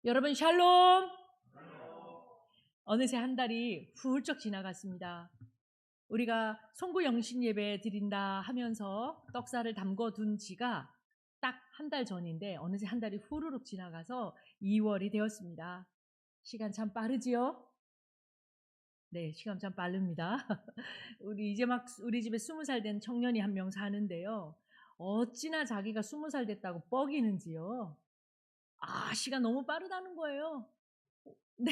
여러분 샬롬. 어느새 한 달이 훌쩍 지나갔습니다. 우리가 송구 영신 예배 드린다 하면서 떡살을 담궈 둔 지가 딱 한 달 전인데 어느새 한 달이 후루룩 지나가서 2월이 되었습니다. 시간 참 빠르지요? 네, 시간 참 빠릅니다. 우리 이제 막 우리 집에 20살 된 청년이 한 명 사는데요. 어찌나 자기가 20살 됐다고 뻐기는지요. 시간 너무 빠르다는 거예요. 네.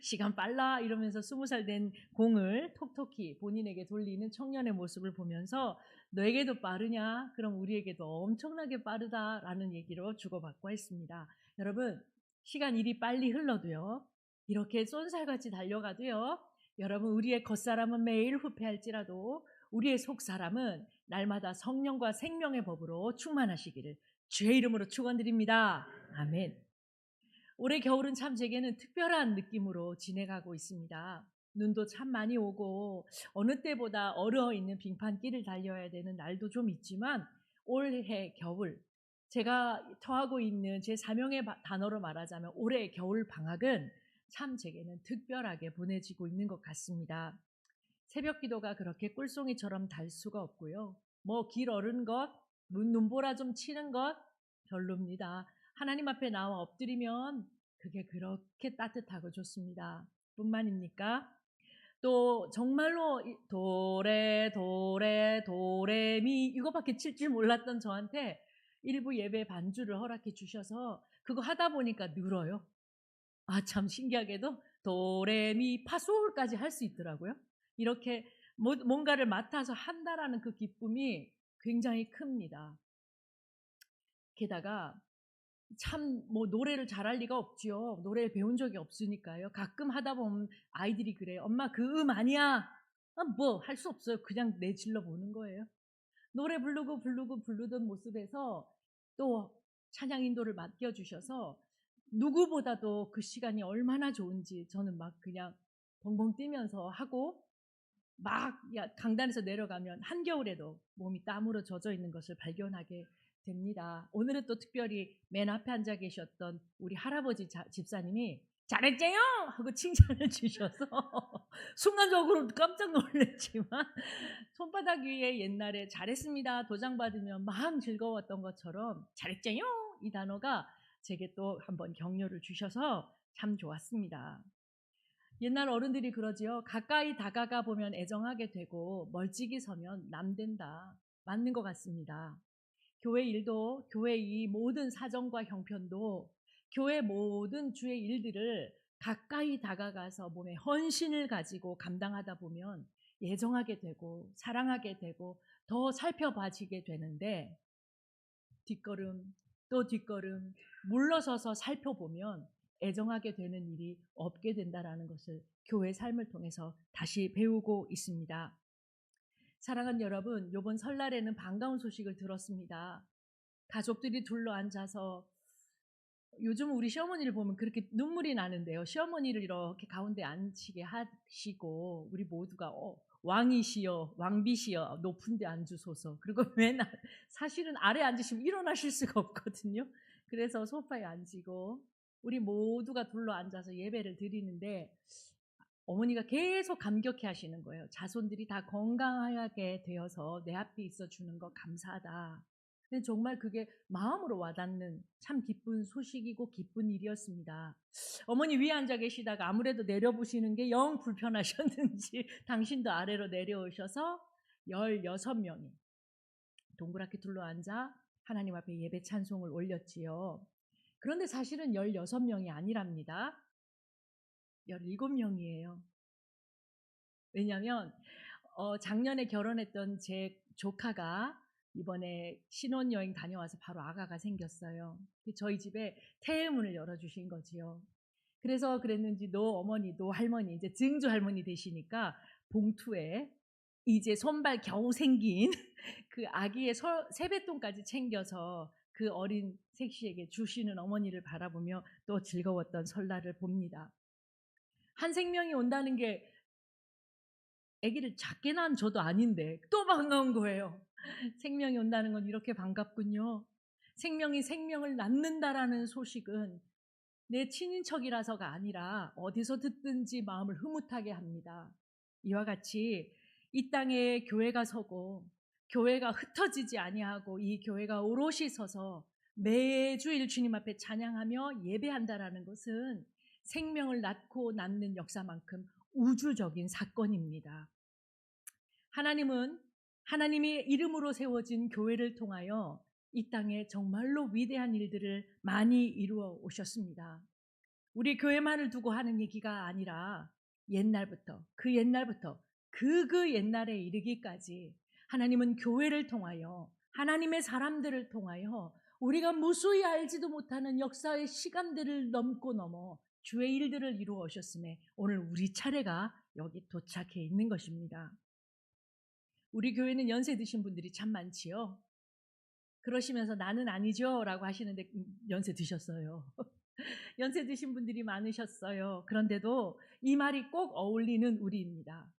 "시간 빨라." 이러면서 20살 된 공을 톡톡히 본인에게 돌리는 청년의 모습을 보면서 "너에게도 빠르냐? 그럼 우리에게도 엄청나게 빠르다."라는 얘기로 주고받고 했습니다. 여러분, 시간 이리 빨리 흘러도요. 이렇게 쏜살같이 달려가도요. 여러분, 우리의 겉사람은 매일 후패할지라도 우리의 속사람은 날마다 성령과 생명의 법으로 충만하시기를 주의 이름으로 축원드립니다. 아멘. 올해 겨울은 참 제게는 특별한 느낌으로 지내가고 있습니다. 눈도 참 많이 오고 어느 때보다 얼어 있는 빙판길을 달려야 되는 날도 좀 있지만 올해 겨울, 제가 처하고 있는 제 사명의 단어로 말하자면 올해 겨울 방학은 참 제게는 특별하게 보내지고 있는 것 같습니다. 새벽 기도가 그렇게 꿀송이처럼 달 수가 없고요. 뭐 길 얼은 것, 눈보라 좀 치는 것 별로입니다. 하나님 앞에 나와 엎드리면 그게 그렇게 따뜻하고 좋습니다. 뿐만입니까? 또 정말로 도레 도레 도레미 이거밖에 칠 줄 몰랐던 저한테 일부 예배 반주를 허락해 주셔서 그거 하다 보니까 늘어요. 참 신기하게도 도레미 파솔까지 할 수 있더라고요. 이렇게 뭔가를 맡아서 한다라는 그 기쁨이 굉장히 큽니다. 게다가 참 뭐 노래를 잘할 리가 없지요. 노래를 배운 적이 없으니까요. 가끔 하다 보면 아이들이 그래요. "엄마 그 아니야." 뭐 할 수 없어요. 그냥 내질러 보는 거예요. 노래 부르던 모습에서 또 찬양 인도를 맡겨 주셔서 누구보다도 그 시간이 얼마나 좋은지 저는 막 그냥 벙벙 뛰면서 하고 막 강단에서 내려가면 한겨울에도 몸이 땀으로 젖어 있는 것을 발견하게 됩니다. 오늘은 또 특별히 맨 앞에 앉아 계셨던 우리 할아버지 집사님이 "잘했제요!" 하고 칭찬을 주셔서 순간적으로 깜짝 놀랐지만 손바닥 위에 옛날에 "잘했습니다." 도장 받으면 막 즐거웠던 것처럼 "잘했제요!" 이 단어가 제게 또 한번 격려를 주셔서 참 좋았습니다. 옛날 어른들이 그러지요. "가까이 다가가 보면 애정하게 되고 멀찍이 서면 남된다." 맞는 것 같습니다. 교회 일도, 교회 이 모든 사정과 형편도, 교회 모든 주의 일들을 가까이 다가가서 몸에 헌신을 가지고 감당하다 보면 애정하게 되고 사랑하게 되고 더 살펴봐지게 되는데, 뒷걸음 또 뒷걸음 물러서서 살펴보면 애정하게 되는 일이 없게 된다라는 것을 교회 삶을 통해서 다시 배우고 있습니다. 사랑하는 여러분, 이번 설날에는 반가운 소식을 들었습니다. 가족들이 둘러앉아서, 요즘 우리 시어머니를 보면 그렇게 눈물이 나는데요. 시어머니를 이렇게 가운데 앉히게 하시고 우리 모두가 왕이시여 왕비시여 높은 데 앉으소서. 그리고 맨날 사실은 아래 앉으시면 일어나실 수가 없거든요. 그래서 소파에 앉히고 우리 모두가 둘러앉아서 예배를 드리는데 어머니가 계속 감격해 하시는 거예요. 자손들이 다 건강하게 되어서 내 앞에 있어 주는 거 감사하다. 근데 정말 그게 마음으로 와닿는 참 기쁜 소식이고 기쁜 일이었습니다. 어머니 위에 앉아 계시다가 아무래도 내려보시는 게 영 불편하셨는지 당신도 아래로 내려오셔서 16명이 동그랗게 둘러앉아 하나님 앞에 예배 찬송을 올렸지요. 그런데 사실은 16명이 아니랍니다. 17명이에요. 왜냐하면 작년에 결혼했던 제 조카가 이번에 신혼여행 다녀와서 바로 아가가 생겼어요. 저희 집에 태의문을 열어주신 거지요. 그래서 그랬는지 어머니도 할머니, 이제 증조 할머니 되시니까 봉투에 이제 손발 겨우 생긴 그 아기의 세뱃돈까지 챙겨서 그 어린 색시에게 주시는 어머니를 바라보며 또 즐거웠던 설날을 봅니다. 한 생명이 온다는 게 아기를 작게 낳은 저도 아닌데 또 반가운 거예요. 생명이 온다는 건 이렇게 반갑군요. 생명이 생명을 낳는다라는 소식은 내 친인척이라서가 아니라 어디서 듣든지 마음을 흐뭇하게 합니다. 이와 같이 이 땅에 교회가 서고 교회가 흩어지지 아니하고 이 교회가 오롯이 서서 매주일 주님 앞에 찬양하며 예배한다라는 것은 생명을 낳고 낳는 역사만큼 우주적인 사건입니다. 하나님은 하나님의 이름으로 세워진 교회를 통하여 이 땅에 정말로 위대한 일들을 많이 이루어 오셨습니다. 우리 교회만을 두고 하는 얘기가 아니라 옛날부터 그 옛날에 이르기까지 하나님은 교회를 통하여 하나님의 사람들을 통하여 우리가 무수히 알지도 못하는 역사의 시간들을 넘어 주의 일들을 이루어 오셨음에 오늘 우리 차례가 여기 도착해 있는 것입니다. 우리 교회는 연세 드신 분들이 참 많지요. 그러시면서 나는 아니죠 라고 하시는데 연세 드셨어요. 연세 드신 분들이 많으셨어요. 그런데도 이 말이 꼭 어울리는 우리입니다.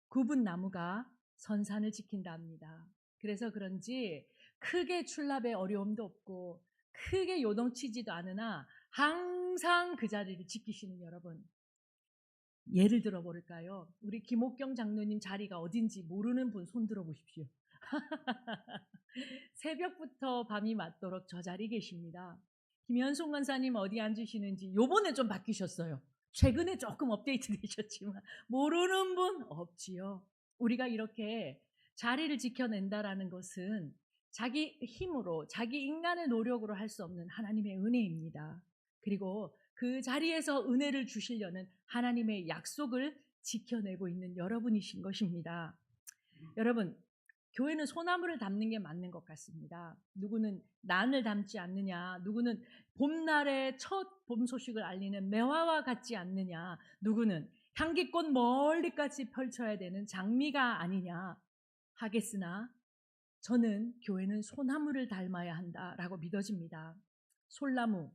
굽은 나무가 선산을 지킨다 합니다. 그래서 그런지 크게 출납에 어려움도 없고 크게 요동치지도 않으나 항상 그 자리를 지키시는 여러분. 예를 들어 볼까요? 우리 김옥경 장로님 자리가 어딘지 모르는 분 손 들어 보십시오. 새벽부터 밤이 맞도록 저 자리 계십니다. 김현송 권사님 어디 앉으시는지 요번에 좀 바뀌셨어요. 최근에 조금 업데이트 되셨지만 모르는 분 없지요. 우리가 이렇게 자리를 지켜낸다라는 것은 자기 힘으로 자기 인간의 노력으로 할 수 없는 하나님의 은혜입니다. 그리고 그 자리에서 은혜를 주시려는 하나님의 약속을 지켜내고 있는 여러분이신 것입니다. 여러분, 교회는 소나무를 담는 게 맞는 것 같습니다. 누구는 난을 담지 않느냐, 누구는 봄날의 첫 봄 소식을 알리는 매화와 같지 않느냐, 누구는 향기꽃 멀리까지 펼쳐야 되는 장미가 아니냐 하겠으나 저는 교회는 소나무를 닮아야 한다라고 믿어집니다. 솔나무,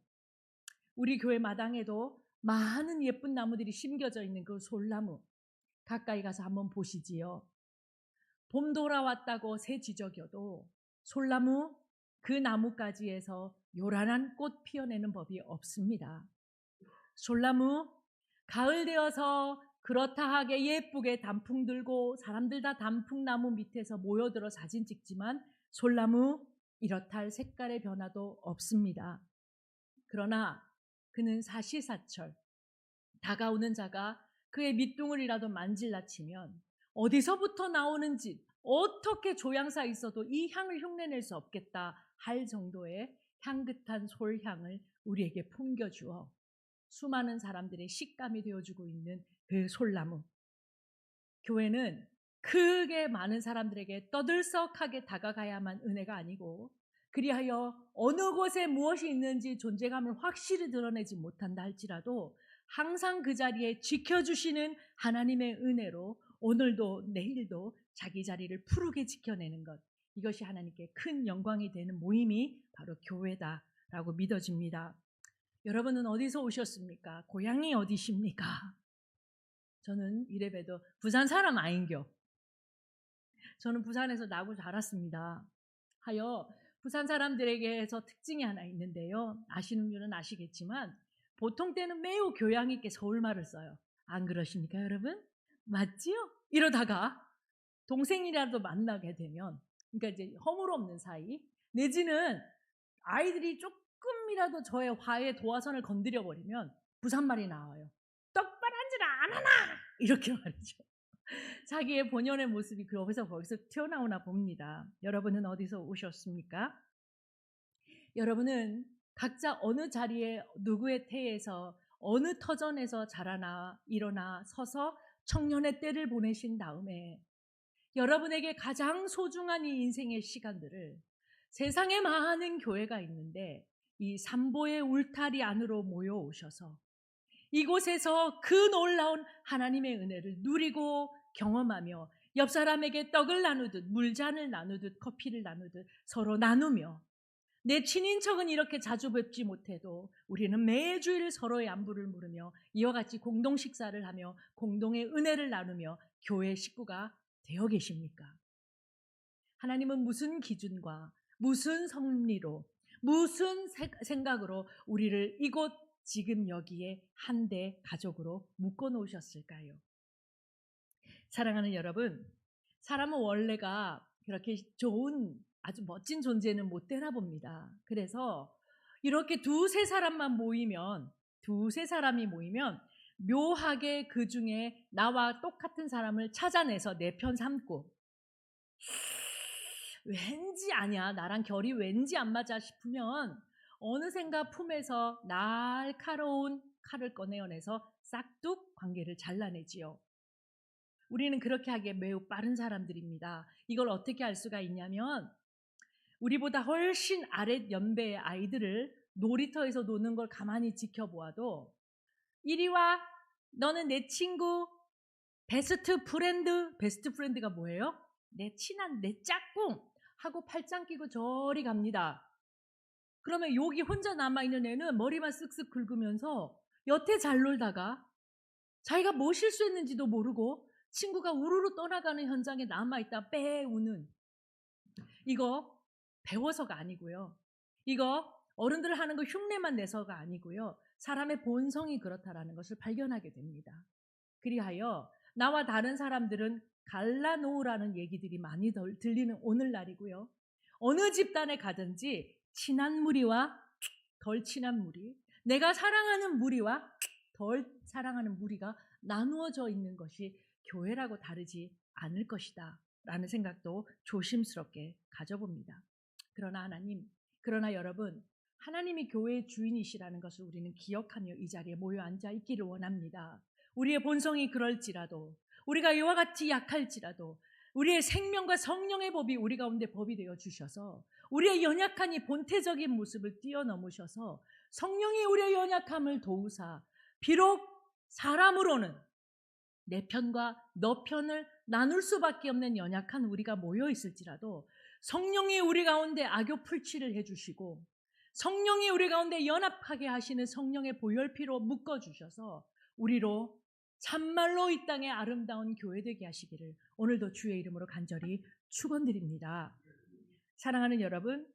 우리 교회 마당에도 많은 예쁜 나무들이 심겨져 있는 그 솔나무 가까이 가서 한번 보시지요. 봄 돌아왔다고 새 지적여도 솔나무 그 나뭇가지에서 요란한 꽃 피어내는 법이 없습니다. 솔나무 가을 되어서 그렇다 하게 예쁘게 단풍 들고 사람들 다 단풍나무 밑에서 모여들어 사진 찍지만 솔나무 이렇다 할 색깔의 변화도 없습니다. 그러나 그는 사시사철 다가오는 자가 그의 밑둥을이라도 만질라 치면 어디서부터 나오는지 어떻게 조향사 있어도 이 향을 흉내낼 수 없겠다 할 정도의 향긋한 솔향을 우리에게 풍겨주어 수많은 사람들의 식감이 되어주고 있는 그 솔나무. 교회는 크게 많은 사람들에게 떠들썩하게 다가가야만 은혜가 아니고 그리하여 어느 곳에 무엇이 있는지 존재감을 확실히 드러내지 못한다 할지라도 항상 그 자리에 지켜주시는 하나님의 은혜로 오늘도 내일도 자기 자리를 푸르게 지켜내는 것, 이것이 하나님께 큰 영광이 되는 모임이 바로 교회다라고 믿어집니다. 여러분은 어디서 오셨습니까? 고향이 어디십니까? 저는 이래봬도 부산 사람 아인겨. 저는 부산에서 나고 자랐습니다. 하여 부산 사람들에게서 특징이 하나 있는데요. 아시는 분은 아시겠지만 보통 때는 매우 교양 있게 서울말을 써요. 안 그러십니까 여러분? 맞지요? 이러다가 동생이라도 만나게 되면, 그러니까 이제 허물없는 사이 내지는 아이들이 조금이라도 저의 화해 도화선을 건드려 버리면 부산말이 나와요. 똑바로 앉으라 안 하나 이렇게 말이죠. 자기의 본연의 모습이 거기서 튀어나오나 봅니다. 여러분은 어디서 오셨습니까? 여러분은 각자 어느 자리에 누구의 태에서 어느 터전에서 자라나 일어나 서서 청년의 때를 보내신 다음에 여러분에게 가장 소중한 이 인생의 시간들을 세상에 많은 교회가 있는데 이 삼보의 울타리 안으로 모여오셔서 이곳에서 그 놀라운 하나님의 은혜를 누리고 경험하며 옆 사람에게 떡을 나누듯 물잔을 나누듯 커피를 나누듯 서로 나누며 내 친인척은 이렇게 자주 뵙지 못해도 우리는 매주일 서로의 안부를 물으며 이와 같이 공동 식사를 하며 공동의 은혜를 나누며 교회 식구가 되어 계십니까? 하나님은 무슨 기준과 무슨 섭리로 무슨 생각으로 우리를 이곳 지금 여기에 한데 가족으로 묶어 놓으셨을까요? 사랑하는 여러분, 사람은 원래가 그렇게 좋은 아주 멋진 존재는 못 되나 봅니다. 그래서 이렇게 두세 사람만 모이면, 두세 사람이 모이면 묘하게 그 중에 나와 똑같은 사람을 찾아내서 내 편 삼고, 왠지 아니야, 나랑 결이 왠지 안 맞아 싶으면 어느샌가 품에서 날카로운 칼을 꺼내어내서 싹둑 관계를 잘라내지요. 우리는 그렇게 하기에 매우 빠른 사람들입니다. 이걸 어떻게 알 수가 있냐면, 우리보다 훨씬 아랫 연배의 아이들을 놀이터에서 노는 걸 가만히 지켜보아도, 이리 와, 너는 내 친구, 베스트 프렌드. 베스트 프렌드가 뭐예요? 내 친한 내 짝꿍 하고 팔짱 끼고 저리 갑니다. 그러면 여기 혼자 남아있는 애는 머리만 쓱쓱 긁으면서 여태 잘 놀다가 자기가 뭐 실수했는지도 모르고 친구가 우르르 떠나가는 현장에 남아있다 빼 우는, 이거 배워서가 아니고요. 이거 어른들 하는 거 흉내만 내서가 아니고요. 사람의 본성이 그렇다라는 것을 발견하게 됩니다. 그리하여 나와 다른 사람들은 갈라놓으라는 얘기들이 많이 들리는 오늘날이고요. 어느 집단에 가든지 친한 무리와 덜 친한 무리, 내가 사랑하는 무리와 덜 사랑하는 무리가 나누어져 있는 것이 교회라고 다르지 않을 것이다 라는 생각도 조심스럽게 가져봅니다. 그러나 여러분, 하나님이 교회의 주인이시라는 것을 우리는 기억하며 이 자리에 모여 앉아 있기를 원합니다. 우리의 본성이 그럴지라도, 우리가 이와 같이 약할지라도 우리의 생명과 성령의 법이 우리 가운데 법이 되어 주셔서 우리의 연약한 이 본태적인 모습을 뛰어넘으셔서 성령이 우리의 연약함을 도우사, 비록 사람으로는 내 편과 너 편을 나눌 수밖에 없는 연약한 우리가 모여 있을지라도 성령이 우리 가운데 악교 풀칠을 해주시고 성령이 우리 가운데 연합하게 하시는 성령의 보혈피로 묶어주셔서 우리로 참말로 이 땅에 아름다운 교회 되게 하시기를 오늘도 주의 이름으로 간절히 축원드립니다. 사랑하는 여러분,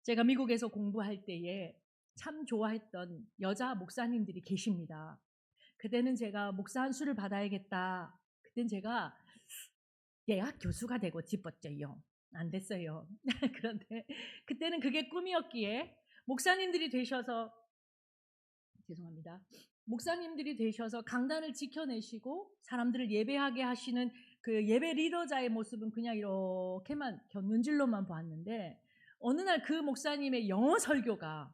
제가 미국에서 공부할 때에 참 좋아했던 여자 목사님들이 계십니다. 그때는 제가 목사 한 수를 받아야겠다. 그때는 제가 대학 교수가 되고 싶었죠요. 안 됐어요. 그런데 그때는 그게 꿈이었기에 목사님들이 되셔서, 죄송합니다. 목사님들이 되셔서 강단을 지켜내시고 사람들을 예배하게 하시는 그 예배 리더자의 모습은 그냥 이렇게만 곁눈질로만 봤는데, 어느 날 그 목사님의 영어 설교가,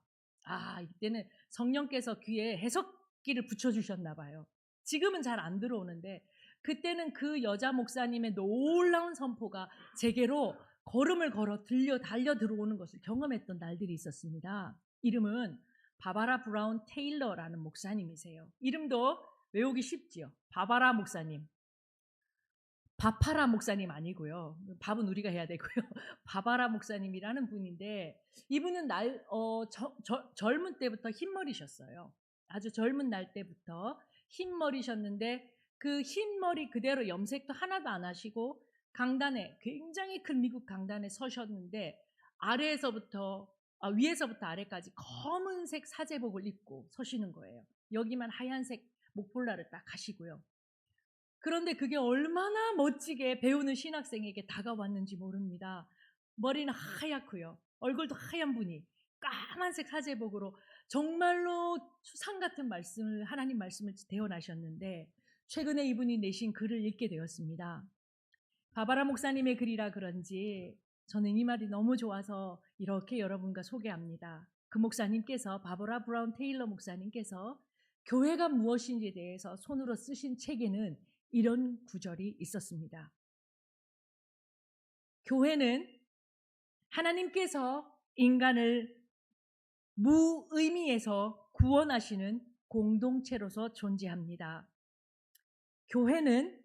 이때는 성령께서 귀에 해석기를 붙여주셨나 봐요. 지금은 잘 안 들어오는데 그때는 그 여자 목사님의 놀라운 선포가 제게로 걸음을 걸어 달려 들어오는 것을 경험했던 날들이 있었습니다. 이름은 바바라 브라운 테일러라는 목사님이세요. 이름도 외우기 쉽지요. 바바라 목사님. 바파라 목사님 아니고요. 밥은 우리가 해야 되고요. 바바라 목사님이라는 분인데, 이분은 젊은 때부터 흰머리셨어요. 아주 젊은 날 때부터 흰머리셨는데 그 흰머리 그대로 염색도 하나도 안 하시고 강단에, 굉장히 큰 미국 강단에 서셨는데 위에서부터 아래까지 검은색 사제복을 입고 서시는 거예요. 여기만 하얀색 목폴라를 딱 하시고요. 그런데 그게 얼마나 멋지게 배우는 신학생에게 다가왔는지 모릅니다. 머리는 하얗고요. 얼굴도 하얀 분이 까만색 사제복으로 정말로 수상 같은 말씀을, 하나님 말씀을 대언하셨는데, 최근에 이분이 내신 글을 읽게 되었습니다. 바바라 목사님의 글이라 그런지 저는 이 말이 너무 좋아서 이렇게 여러분과 소개합니다. 그 목사님께서, 바바라 브라운 테일러 목사님께서 교회가 무엇인지에 대해서 손으로 쓰신 책에는 이런 구절이 있었습니다. 교회는 하나님께서 인간을 무의미에서 구원하시는 공동체로서 존재합니다. 교회는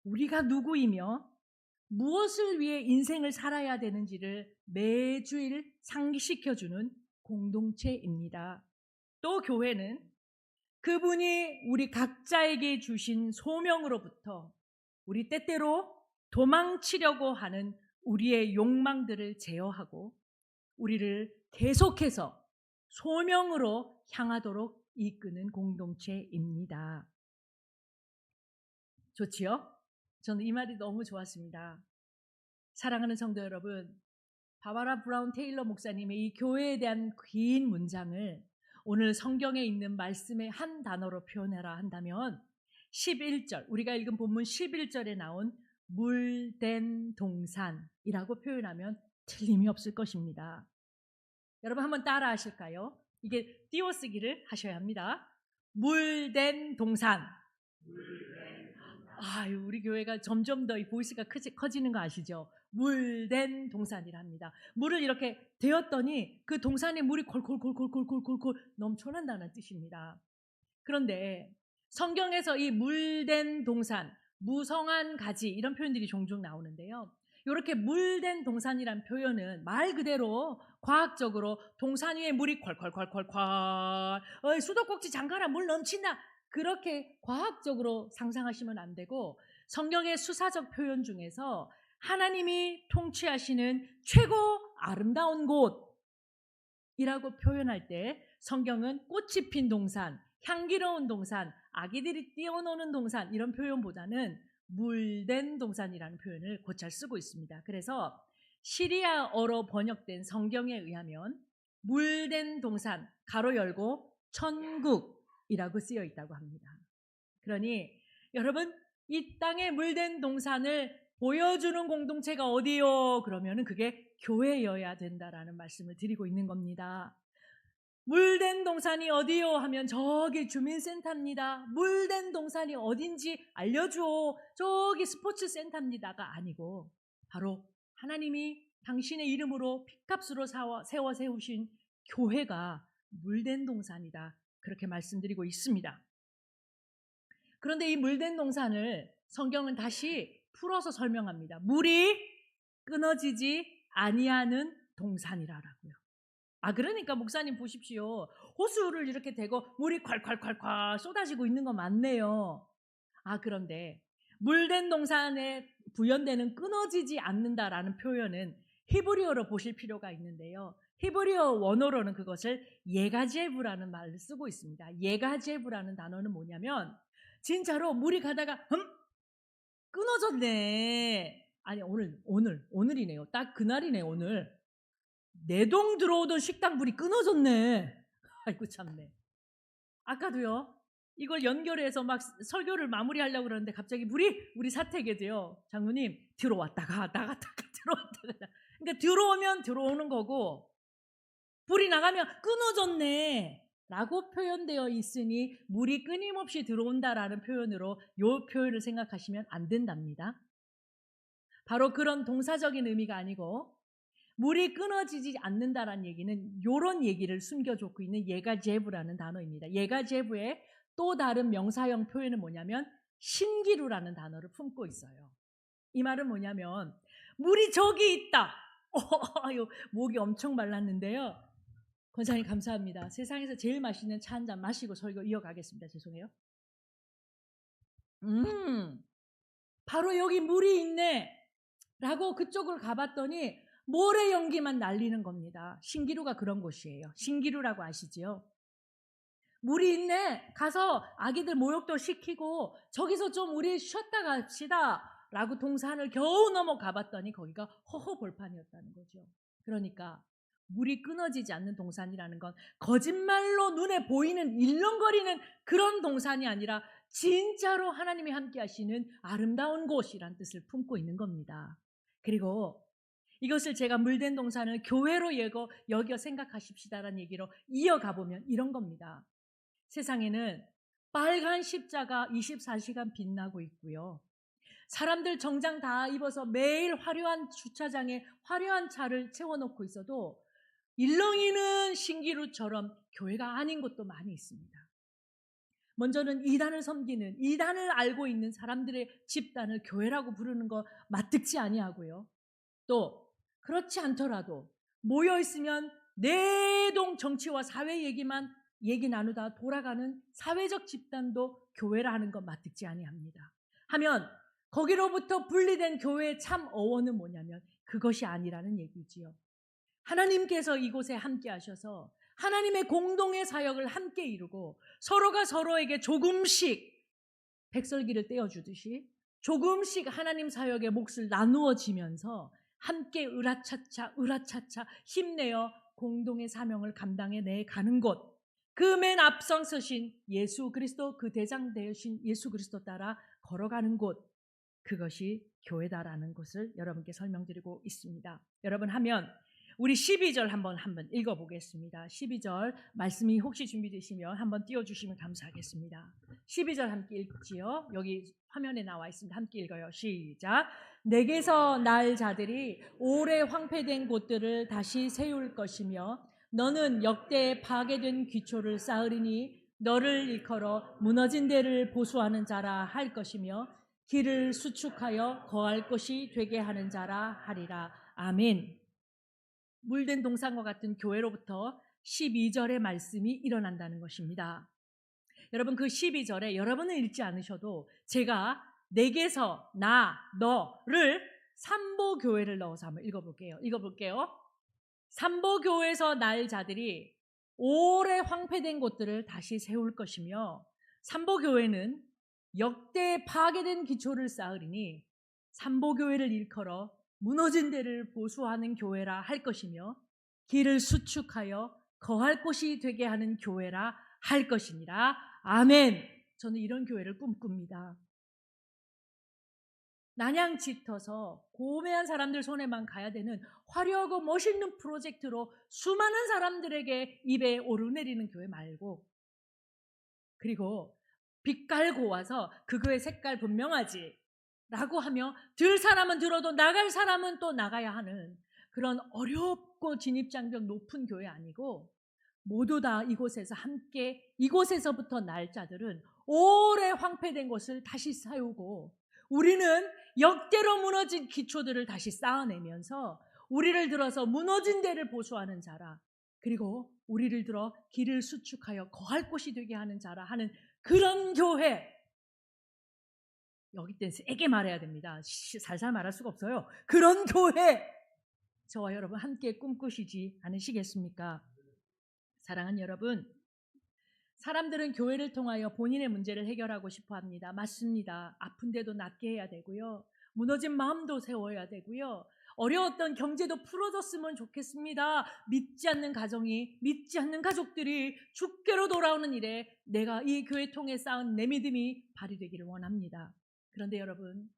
우리가 누구이며 무엇을 위해 인생을 살아야 되는지를 매주일 상기시켜주는 공동체입니다. 또 교회는 그분이 우리 각자에게 주신 소명으로부터 우리 때때로 도망치려고 하는 우리의 욕망들을 제어하고 우리를 계속해서 소명으로 향하도록 이끄는 공동체입니다. 좋지요? 저는 이 말이 너무 좋았습니다. 사랑하는 성도 여러분, 바바라 브라운 테일러 목사님의 이 교회에 대한 긴 문장을 오늘 성경에 있는 말씀의 한 단어로 표현해라 한다면 11절, 우리가 읽은 본문 11절에 나온 물된 동산이라고 표현하면 틀림이 없을 것입니다. 여러분 한번 따라 하실까요? 이게 띄어쓰기를 하셔야 합니다. 물된 동산. 아유, 우리 교회가 점점 더 이 보이스가 커지는 거 아시죠? 물된 동산이랍니다. 물을 이렇게 대었더니 그 동산에 물이 콜콜콜콜콜콜콜 넘쳐난다는 뜻입니다. 그런데 성경에서 이 물된 동산, 무성한 가지 이런 표현들이 종종 나오는데요. 이렇게 물된 동산이란 표현은 말 그대로 과학적으로 동산 위에 물이 콸콸콸콸콸 수도꼭지 잠가라 물 넘친다 그렇게 과학적으로 상상하시면 안 되고 성경의 수사적 표현 중에서 하나님이 통치하시는 최고 아름다운 곳이라고 표현할 때 성경은 꽃이 핀 동산, 향기로운 동산, 아기들이 뛰어노는 동산 이런 표현보다는 물된 동산이라는 표현을 곧잘 쓰고 있습니다. 그래서 시리아어로 번역된 성경에 의하면 물된 동산 가로 열고 천국이라고 쓰여 있다고 합니다. 그러니 여러분 이 땅에 물된 동산을 보여주는 공동체가 어디요? 그러면은 그게 교회여야 된다라는 말씀을 드리고 있는 겁니다. 물된 동산이 어디요? 하면 저기 주민센터입니다. 물된 동산이 어딘지 알려줘. 저기 스포츠센터입니다가 아니고 바로 하나님이 당신의 이름으로 핏값으로 세워 세우신 교회가 물된 동산이다. 그렇게 말씀드리고 있습니다. 그런데 이 물된 동산을 성경은 다시 풀어서 설명합니다. 물이 끊어지지 아니하는 동산이라고요. 그러니까 목사님 보십시오. 호수를 이렇게 대고 물이 콸콸콸콸 쏟아지고 있는 거 맞네요. 그런데 물된 동산에 부연되는 끊어지지 않는다라는 표현은 히브리어로 보실 필요가 있는데요. 히브리어 원어로는 그것을 예가제브라는 말을 쓰고 있습니다. 예가제브라는 단어는 뭐냐면 진짜로 물이 가다가 끊어졌네. 아니 오늘이네요. 딱 그날이네 오늘. 내동 들어오던 식당 불이 끊어졌네. 아이고 참네. 아까도요. 이걸 연결해서 막 설교를 마무리하려고 그러는데 갑자기 우리 사택에도요. 장로님 들어왔다가 나갔다가 들어왔다가. 그러니까 들어오면 들어오는 거고 불이 나가면 끊어졌네. 라고 표현되어 있으니 물이 끊임없이 들어온다라는 표현으로 이 표현을 생각하시면 안 된답니다. 바로 그런 동사적인 의미가 아니고 물이 끊어지지 않는다라는 얘기는 이런 얘기를 숨겨주고 있는 예가제브라는 단어입니다. 예가제브의 또 다른 명사형 표현은 뭐냐면 신기루라는 단어를 품고 있어요. 이 말은 뭐냐면 물이 저기 있다. 목이 엄청 말랐는데요. 권사님 감사합니다. 세상에서 제일 맛있는 차 한 잔 마시고 설교 이어가겠습니다. 죄송해요. 바로 여기 물이 있네 라고 그쪽을 가봤더니 모래 연기만 날리는 겁니다. 신기루가 그런 곳이에요. 신기루라고 아시지요? 물이 있네. 가서 아기들 목욕도 시키고 저기서 좀 우리 쉬었다 갑시다 라고 동산을 겨우 넘어가 봤더니 거기가 허허벌판이었다는 거죠. 그러니까 물이 끊어지지 않는 동산이라는 건 거짓말로 눈에 보이는 일렁거리는 그런 동산이 아니라 진짜로 하나님이 함께 하시는 아름다운 곳이란 뜻을 품고 있는 겁니다. 그리고 이것을 제가 물된 동산을 교회로 여겨 생각하십시다라는 얘기로 이어가 보면 이런 겁니다. 세상에는 빨간 십자가 24시간 빛나고 있고요. 사람들 정장 다 입어서 매일 화려한 주차장에 화려한 차를 채워놓고 있어도 일렁이는 신기루처럼 교회가 아닌 곳도 많이 있습니다. 먼저는 이단을 섬기는 이단을 알고 있는 사람들의 집단을 교회라고 부르는 거 마뜩지 아니하고요. 또 그렇지 않더라도 모여있으면 내동 정치와 사회 얘기 나누다 돌아가는 사회적 집단도 교회라 하는 건 마뜩지 아니합니다. 하면 거기로부터 분리된 교회의 참 어원은 뭐냐면 그것이 아니라는 얘기지요. 하나님께서 이곳에 함께 하셔서 하나님의 공동의 사역을 함께 이루고 서로가 서로에게 조금씩 백설기를 떼어주듯이 조금씩 하나님 사역의 몫을 나누어지면서 함께 으라차차 힘내어 공동의 사명을 감당해내 가는 곳, 그 맨 앞선 서신 예수 그리스도, 그 대장 되신 예수 그리스도 따라 걸어가는 곳, 그것이 교회다라는 것을 여러분께 설명드리고 있습니다. 여러분 하면 우리 12절 한번 읽어보겠습니다. 12절 말씀이 혹시 준비되시면 한번 띄워주시면 감사하겠습니다. 12절 함께 읽지요. 여기 화면에 나와 있습니다. 함께 읽어요. 시작. 내게서 날 자들이 오래 황폐된 곳들을 다시 세울 것이며 너는 역대 파괴된 기초를 쌓으리니 너를 일컬어 무너진 데를 보수하는 자라 할 것이며 길을 수축하여 거할 곳이 되게 하는 자라 하리라. 아멘. 물된 동산과 같은 교회로부터 12절의 말씀이 일어난다는 것입니다. 여러분 그 12절에 여러분은 읽지 않으셔도 제가 내게서 나, 너를 삼보교회를 넣어서 한번 읽어볼게요. 삼보교회에서 날 자들이 오래 황폐된 곳들을 다시 세울 것이며 삼보교회는 역대 파괴된 기초를 쌓으리니 삼보교회를 일컬어 무너진 데를 보수하는 교회라 할 것이며 길을 수축하여 거할 곳이 되게 하는 교회라 할 것이니라. 아멘. 저는 이런 교회를 꿈꿉니다. 나냥 짙어서 고매한 사람들 손에만 가야 되는 화려하고 멋있는 프로젝트로 수많은 사람들에게 입에 오르내리는 교회 말고, 그리고 빛 깔고 와서 그거의 색깔 분명하지 라고 하며 들 사람은 들어도 나갈 사람은 또 나가야 하는 그런 어렵고 진입장벽 높은 교회 아니고, 모두 다 이곳에서 함께 이곳에서부터 날 자들은 오래 황폐된 것을 다시 세우고 우리는 역대로 무너진 기초들을 다시 쌓아내면서 우리를 들어서 무너진 데를 보수하는 자라, 그리고 우리를 들어 길을 수축하여 거할 곳이 되게 하는 자라 하는 그런 교회. 여기 때 세게 말해야 됩니다. 살살 말할 수가 없어요. 그런 교회 저와 여러분 함께 꿈꾸시지 않으시겠습니까? 사랑하는 여러분, 사람들은 교회를 통하여 본인의 문제를 해결하고 싶어 합니다. 맞습니다. 아픈데도 낫게 해야 되고요. 무너진 마음도 세워야 되고요. 어려웠던 경제도 풀어졌으면 좋겠습니다. 믿지 않는 가정이, 믿지 않는 가족들이 주께로 돌아오는 일에 내가 이 교회 통해 쌓은 내 믿음이 발휘되기를 원합니다. 그런데 여러분,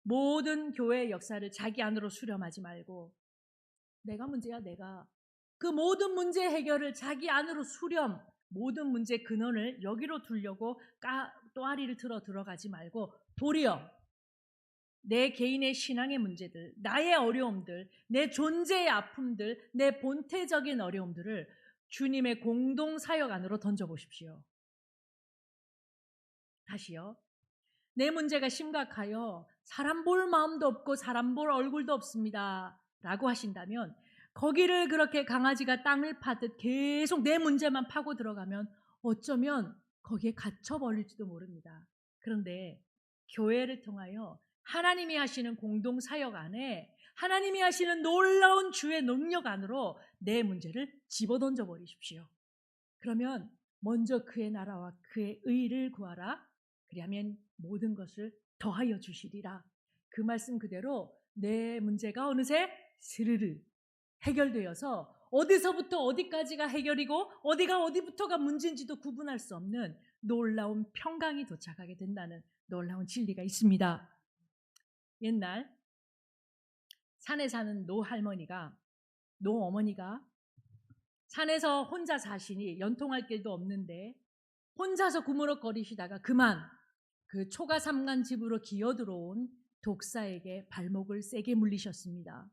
모든 교회의 역사를 자기 안으로 수렴하지 말고 내가 문제야, 내가. 그 모든 문제 해결을 자기 안으로 수렴, 모든 문제 근원을 여기로 두려고 또아리를 틀어 들어가지 말고 도리어 내 개인의 신앙의 문제들, 나의 어려움들, 내 존재의 아픔들, 내 본태적인 어려움들을 주님의 공동사역 안으로 던져보십시오. 다시요. 내 문제가 심각하여 사람 볼 마음도 없고 사람 볼 얼굴도 없습니다 라고 하신다면 거기를 그렇게 강아지가 땅을 파듯 계속 내 문제만 파고 들어가면 어쩌면 거기에 갇혀버릴지도 모릅니다. 그런데 교회를 통하여 하나님이 하시는 공동사역 안에 하나님이 하시는 놀라운 주의 능력 안으로 내 문제를 집어던져 버리십시오. 그러면 먼저 그의 나라와 그의 의를 구하라. 그리하면 모든 것을 더하여 주시리라. 그 말씀 그대로 내 문제가 어느새 스르르 해결되어서 어디서부터 어디까지가 해결이고 어디가 어디부터가 문제인지도 구분할 수 없는 놀라운 평강이 도착하게 된다는 놀라운 진리가 있습니다. 옛날 산에 사는 노 어머니가 산에서 혼자 사시니 연통할 길도 없는데 혼자서 구무럭거리시다가 그만 그 초가 삼간 집으로 기어들어온 독사에게 발목을 세게 물리셨습니다.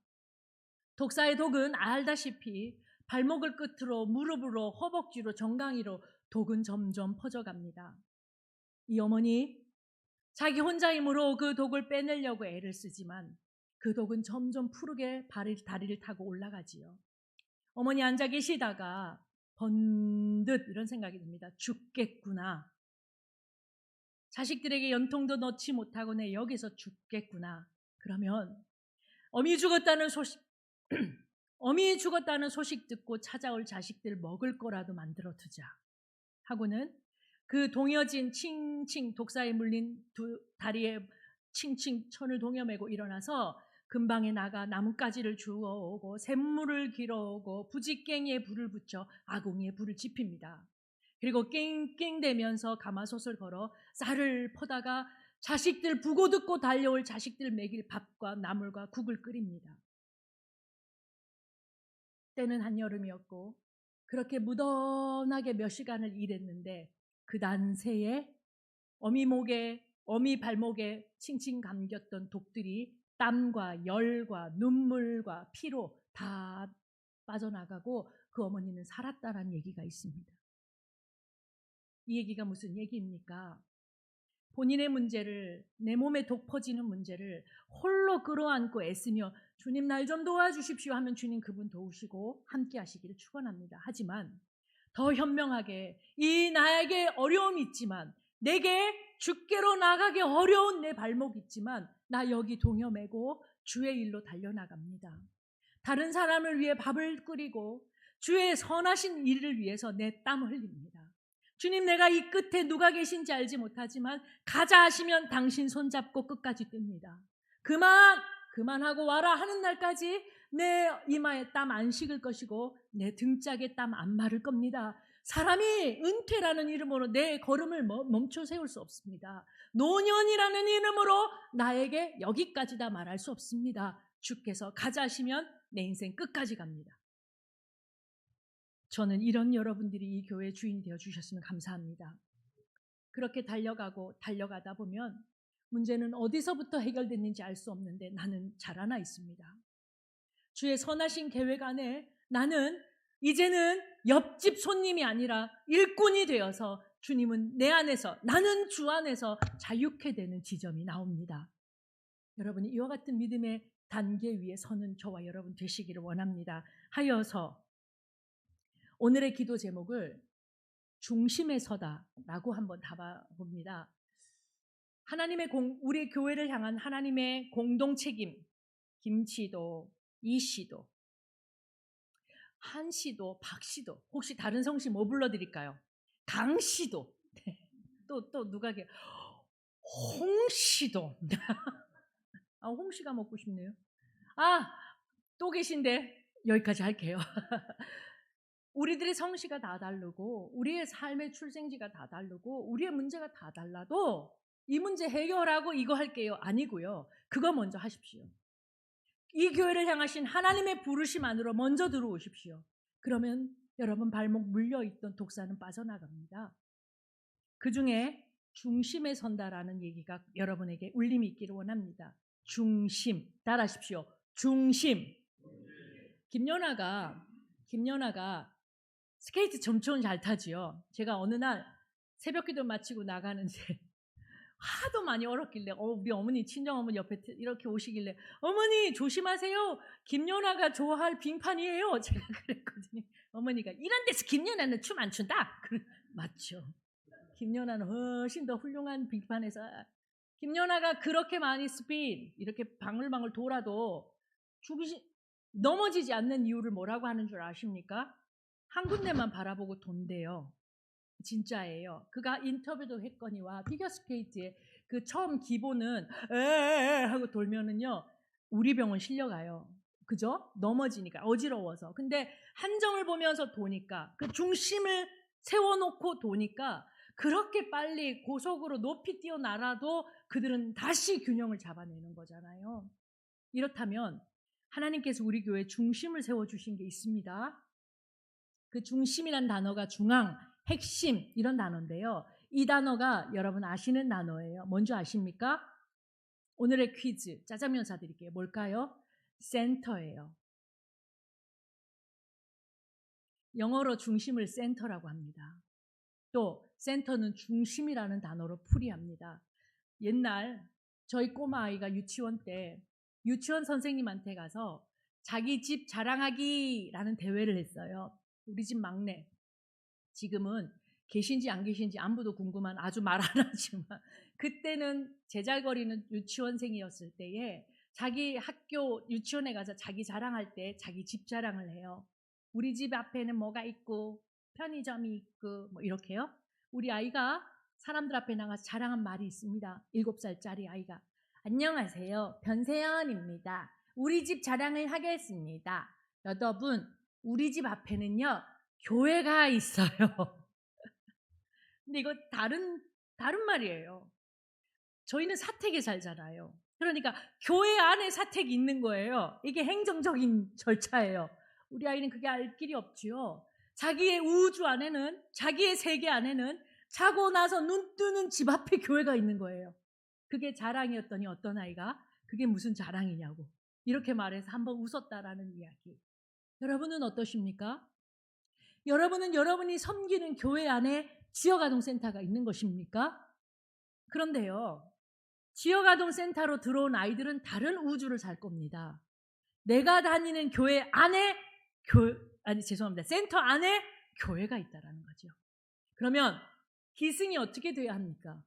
독사의 독은 알다시피 발목을 끝으로 무릎으로 허벅지로 정강이로 독은 점점 퍼져갑니다. 이 어머니 자기 혼자 힘으로 그 독을 빼내려고 애를 쓰지만 그 독은 점점 푸르게 다리를 타고 올라가지요. 어머니 앉아 계시다가 번듯 이런 생각이 듭니다. 죽겠구나. 자식들에게 연통도 넣지 못하고 내 여기서 죽겠구나. 그러면 어미 죽었다는 소식 어미 죽었다는 소식 듣고 찾아올 자식들 먹을 거라도 만들어 두자 하고는 그 동여진 칭칭 독사에 물린 두 다리에 칭칭 천을 동여매고 일어나서 근방에 나가 나뭇가지를 주워오고 샘물을 길어오고 부지깽이에 불을 붙여 아궁이에 불을 지핍니다. 그리고 낑낑대면서 가마솥을 걸어 쌀을 퍼다가 자식들 부고 듣고 달려올 자식들 먹일 밥과 나물과 국을 끓입니다. 때는 한여름이었고 그렇게 무던하게 몇 시간을 일했는데 그 단새에 어미 목에 어미 발목에 칭칭 감겼던 독들이 땀과 열과 눈물과 피로 다 빠져나가고 그 어머니는 살았다라는 얘기가 있습니다. 이 얘기가 무슨 얘기입니까? 본인의 문제를, 내 몸에 독 퍼지는 문제를 홀로 끌어안고 애쓰며 주님 날 좀 도와주십시오 하면 주님 그분 도우시고 함께 하시기를 축원합니다. 하지만 더 현명하게 이 나에게 어려움이 있지만 내게 주께로 나가기 어려운 내 발목 있지만 나 여기 동여매고 주의 일로 달려나갑니다. 다른 사람을 위해 밥을 끓이고 주의 선하신 일을 위해서 내 땀 흘립니다. 주님 내가 이 끝에 누가 계신지 알지 못하지만 가자 하시면 당신 손잡고 끝까지 뜹니다. 그만하고 와라 하는 날까지 내 이마에 땀 안 식을 것이고 내 등짝에 땀 안 마를 겁니다. 사람이 은퇴라는 이름으로 내 걸음을 멈춰 세울 수 없습니다. 노년이라는 이름으로 나에게 여기까지다 말할 수 없습니다. 주께서 가자 하시면 내 인생 끝까지 갑니다. 저는 이런 여러분들이 이 교회 주인이 되어주셨으면 감사합니다. 그렇게 달려가다 보면 문제는 어디서부터 해결됐는지 알 수 없는데 나는 자라나 있습니다. 주의 선하신 계획 안에 나는 이제는 옆집 손님이 아니라 일꾼이 되어서 주님은 내 안에서 나는 주 안에서 자유케 되는 지점이 나옵니다. 여러분이 이와 같은 믿음의 단계 위에 서는 저와 여러분 되시기를 원합니다. 하여서 오늘의 기도 제목을 중심에 서다라고 한번 담아봅니다. 우리 교회를 향한 하나님의 공동 책임, 김씨도, 이씨도, 한씨도, 박씨도, 혹시 다른 성씨 뭐 불러드릴까요? 강씨도, 또 누가 홍씨도, 홍씨가 먹고 싶네요. 또 계신데 여기까지 할게요. 우리들의 성씨가 다 다르고 우리의 삶의 출생지가 다 다르고 우리의 문제가 다 달라도 이 문제 해결하고 이거 할게요 아니고요. 그거 먼저 하십시오. 이 교회를 향하신 하나님의 부르심 안으로 먼저 들어오십시오. 그러면 여러분 발목 물려있던 독사는 빠져나갑니다. 그중에 중심에 선다라는 얘기가 여러분에게 울림이 있기를 원합니다. 중심, 따라하십시오. 중심. 김연아가 스케이트 점점 잘 타지요. 제가 어느 날 새벽기도 마치고 나가는데 하도 많이 얼었길래 우리 어머니 친정어머니 옆에 이렇게 오시길래 어머니 조심하세요. 김연아가 좋아할 빙판이에요. 제가 그랬거든요. 어머니가 이런 데서 김연아는 춤 안 춘다. 맞죠. 김연아는 훨씬 더 훌륭한 빙판에서 김연아가 그렇게 많이 스핀 이렇게 방울방울 돌아도 넘어지지 않는 이유를 뭐라고 하는 줄 아십니까? 한 군데만 바라보고 돈대요. 진짜예요. 그가 인터뷰도 했거니와 피겨스케이트의 그 처음 기본은 에에에 하고 돌면은요 우리 병원 실려가요. 그죠? 넘어지니까 어지러워서. 근데 한정을 보면서 도니까 그 중심을 세워놓고 도니까 그렇게 빨리 고속으로 높이 뛰어날아도 그들은 다시 균형을 잡아내는 거잖아요. 이렇다면 하나님께서 우리 교회에 중심을 세워주신 게 있습니다. 그 중심이란 단어가 중앙, 핵심 이런 단어인데요. 이 단어가 여러분 아시는 단어예요. 뭔지 아십니까? 오늘의 퀴즈 짜장면 사드릴게요. 뭘까요? 센터예요. 영어로 중심을 센터라고 합니다. 또 센터는 중심이라는 단어로 풀이합니다. 옛날 저희 꼬마 아이가 유치원 때 유치원 선생님한테 가서 자기 집 자랑하기라는 대회를 했어요. 우리 집 막내. 지금은 계신지 안 계신지 안부도 궁금한 아주 말 안 하지만 그때는 제잘거리는 유치원생이었을 때에 자기 학교 유치원에 가서 자기 자랑할 때 자기 집 자랑을 해요. 우리 집 앞에는 뭐가 있고 편의점이 있고 뭐 이렇게요. 우리 아이가 사람들 앞에 나가서 자랑한 말이 있습니다. 7살짜리 아이가. 안녕하세요. 변세연입니다. 우리 집 자랑을 하겠습니다. 여러분, 우리 집 앞에는요, 교회가 있어요. 근데 이거 다른 말이에요. 저희는 사택에 살잖아요. 그러니까 교회 안에 사택이 있는 거예요. 이게 행정적인 절차예요. 우리 아이는 그게 알 길이 없지요. 자기의 우주 안에는, 자기의 세계 안에는 자고 나서 눈 뜨는 집 앞에 교회가 있는 거예요. 그게 자랑이었더니 어떤 아이가 그게 무슨 자랑이냐고 이렇게 말해서 한번 웃었다라는 이야기. 여러분은 어떠십니까? 여러분은 여러분이 섬기는 교회 안에 지역아동센터가 있는 것입니까? 그런데요, 지역아동센터로 들어온 아이들은 다른 우주를 살 겁니다. 내가 다니는 교회 안에 센터 안에 교회가 있다라는 거죠. 그러면 기승이 어떻게 돼야 합니까?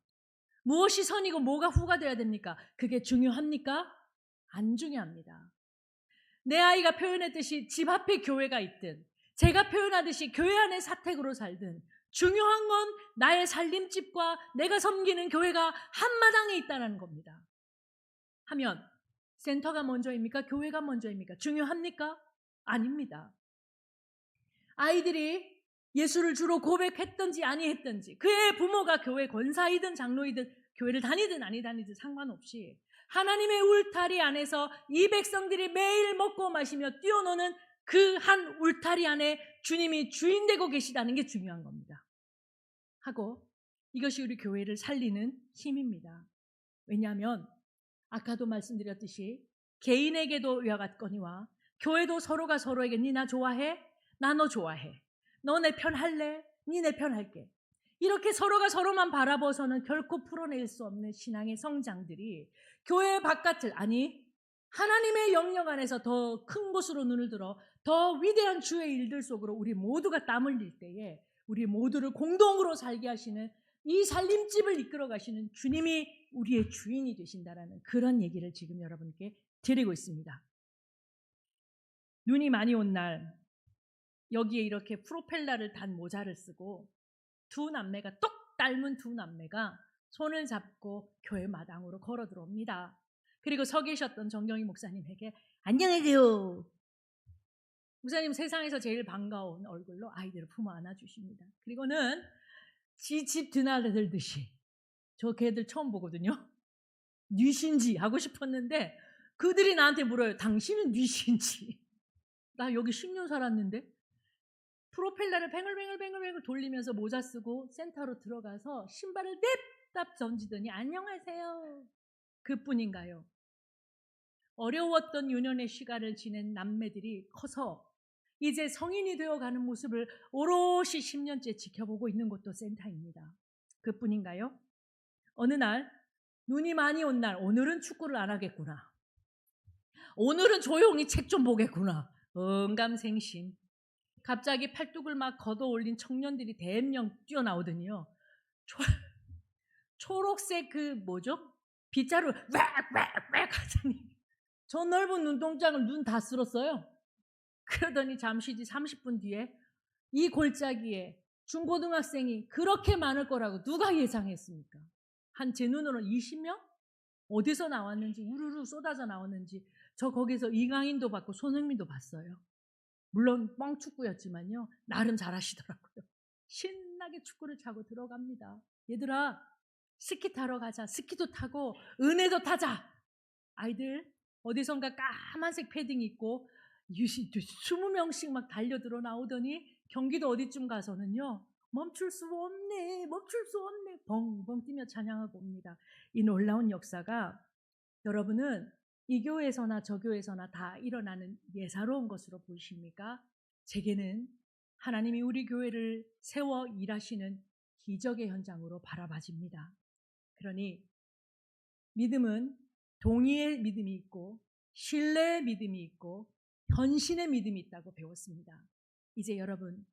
무엇이 선이고 뭐가 후가 돼야 됩니까? 그게 중요합니까? 안 중요합니다. 내 아이가 표현했듯이 집 앞에 교회가 있든 제가 표현하듯이 교회 안에 사택으로 살든 중요한 건 나의 살림집과 내가 섬기는 교회가 한마당에 있다는 겁니다. 하면 센터가 먼저입니까? 교회가 먼저입니까? 중요합니까? 아닙니다. 아이들이 예수를 주로 고백했든지 아니했든지 그의 부모가 교회 권사이든 장로이든 교회를 다니든 아니 다니든 상관없이 하나님의 울타리 안에서 이 백성들이 매일 먹고 마시며 뛰어노는 그 한 울타리 안에 주님이 주인 되고 계시다는 게 중요한 겁니다. 하고 이것이 우리 교회를 살리는 힘입니다. 왜냐하면 아까도 말씀드렸듯이 개인에게도 이와 같거니와 교회도 서로가 서로에게 니 나 좋아해? 나 너 좋아해. 너 내 편 할래? 니 내 편 할게. 이렇게 서로가 서로만 바라봐서는 결코 풀어낼 수 없는 신앙의 성장들이 교회 바깥을 아니 하나님의 영역 안에서 더 큰 곳으로 눈을 들어 더 위대한 주의 일들 속으로 우리 모두가 땀 흘릴 때에 우리 모두를 공동으로 살게 하시는 이 살림집을 이끌어 가시는 주님이 우리의 주인이 되신다라는 그런 얘기를 지금 여러분께 드리고 있습니다. 눈이 많이 온 날 여기에 이렇게 프로펠러를 단 모자를 쓰고 두 남매가 똑 닮은 두 남매가 손을 잡고 교회 마당으로 걸어 들어옵니다. 그리고 서 계셨던 정경희 목사님에게 안녕하세요. 목사님 세상에서 제일 반가운 얼굴로 아이들을 품어 안아주십니다. 그리고는 지 집 드나들듯이 저 걔들 처음 보거든요. 뉘신지 하고 싶었는데 그들이 나한테 물어요. 당신은 뉘신지. 나 여기 10년 살았는데 프로펠러를 뱅글뱅글 돌리면서 모자 쓰고 센터로 들어가서 신발을 냅답 던지더니 안녕하세요. 그뿐인가요? 어려웠던 유년의 시간을 지낸 남매들이 커서 이제 성인이 되어가는 모습을 오롯이 10년째 지켜보고 있는 곳도 센터입니다. 그뿐인가요? 어느 날 눈이 많이 온 날 오늘은 축구를 안 하겠구나. 오늘은 조용히 책 좀 보겠구나. 응감생심. 갑자기 팔뚝을 막 걷어 올린 청년들이 대명 뛰어나오더니요. 초록색 그 뭐죠? 빗자루 왁왁왁 하더니 저 넓은 눈동장을 눈 다 쓸었어요. 그러더니 잠시 뒤 30분 뒤에 이 골짜기에 중고등학생이 그렇게 많을 거라고 누가 예상했습니까? 한 제 눈으로는 20명? 어디서 나왔는지 우르르 쏟아져 나왔는지 저 거기서 이강인도 봤고 손흥민도 봤어요. 물론 뻥축구였지만요. 나름 잘하시더라고요. 신나게 축구를 차고 들어갑니다. 얘들아 스키 타러 가자. 스키도 타고 은혜도 타자. 아이들 어디선가 까만색 패딩 입고 20명씩 막 달려들어 나오더니 경기도 어디쯤 가서는요. 멈출 수 없네. 멈출 수 없네. 벙벙 뛰며 찬양하고 옵니다. 이 놀라운 역사가 여러분은 이 교회에서나 저 교회에서나 다 일어나는 예사로운 것으로 보이십니까? 제게는 하나님이 우리 교회를 세워 일하시는 기적의 현장으로 바라봐집니다. 그러니 믿음은 동의의 믿음이 있고 신뢰의 믿음이 있고 헌신의 믿음이 있다고 배웠습니다. 이제 여러분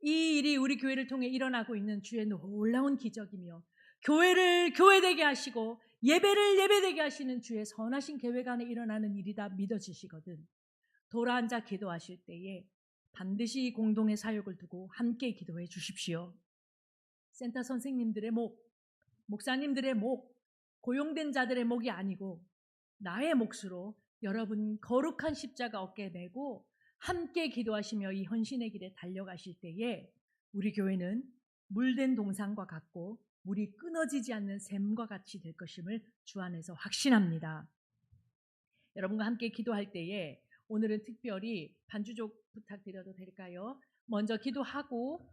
이 일이 우리 교회를 통해 일어나고 있는 주의 놀라운 기적이며 교회를 교회되게 하시고 예배를 예배되게 하시는 주의 선하신 계획 안에 일어나는 일이다 믿어지시거든 돌아앉아 기도하실 때에 반드시 공동의 사역을 두고 함께 기도해 주십시오. 센터 선생님들의 목, 목사님들의 목, 고용된 자들의 목이 아니고 나의 몫으로 여러분 거룩한 십자가 어깨에 메고 함께 기도하시며 이 헌신의 길에 달려가실 때에 우리 교회는 물된 동산과 같고 물이 끊어지지 않는 샘과 같이 될 것임을 주 안에서 확신합니다. 여러분과 함께 기도할 때에 오늘은 특별히 반주족 부탁드려도 될까요? 먼저 기도하고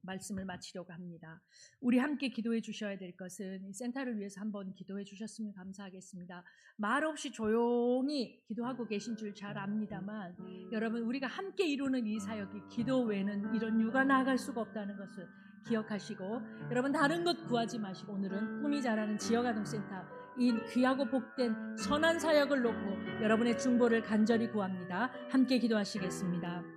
말씀을 마치려고 합니다. 우리 함께 기도해 주셔야 될 것은 이 센터를 위해서 한번 기도해 주셨으면 감사하겠습니다. 말 없이 조용히 기도하고 계신 줄 잘 압니다만 여러분 우리가 함께 이루는 이 사역이 기도 외에는 이런 유가 나아갈 수가 없다는 것을 기억하시고 여러분 다른 것 구하지 마시고 오늘은 꿈이 자라는 지역아동센터 이 귀하고 복된 선한 사역을 놓고 여러분의 중보를 간절히 구합니다. 함께 기도하시겠습니다.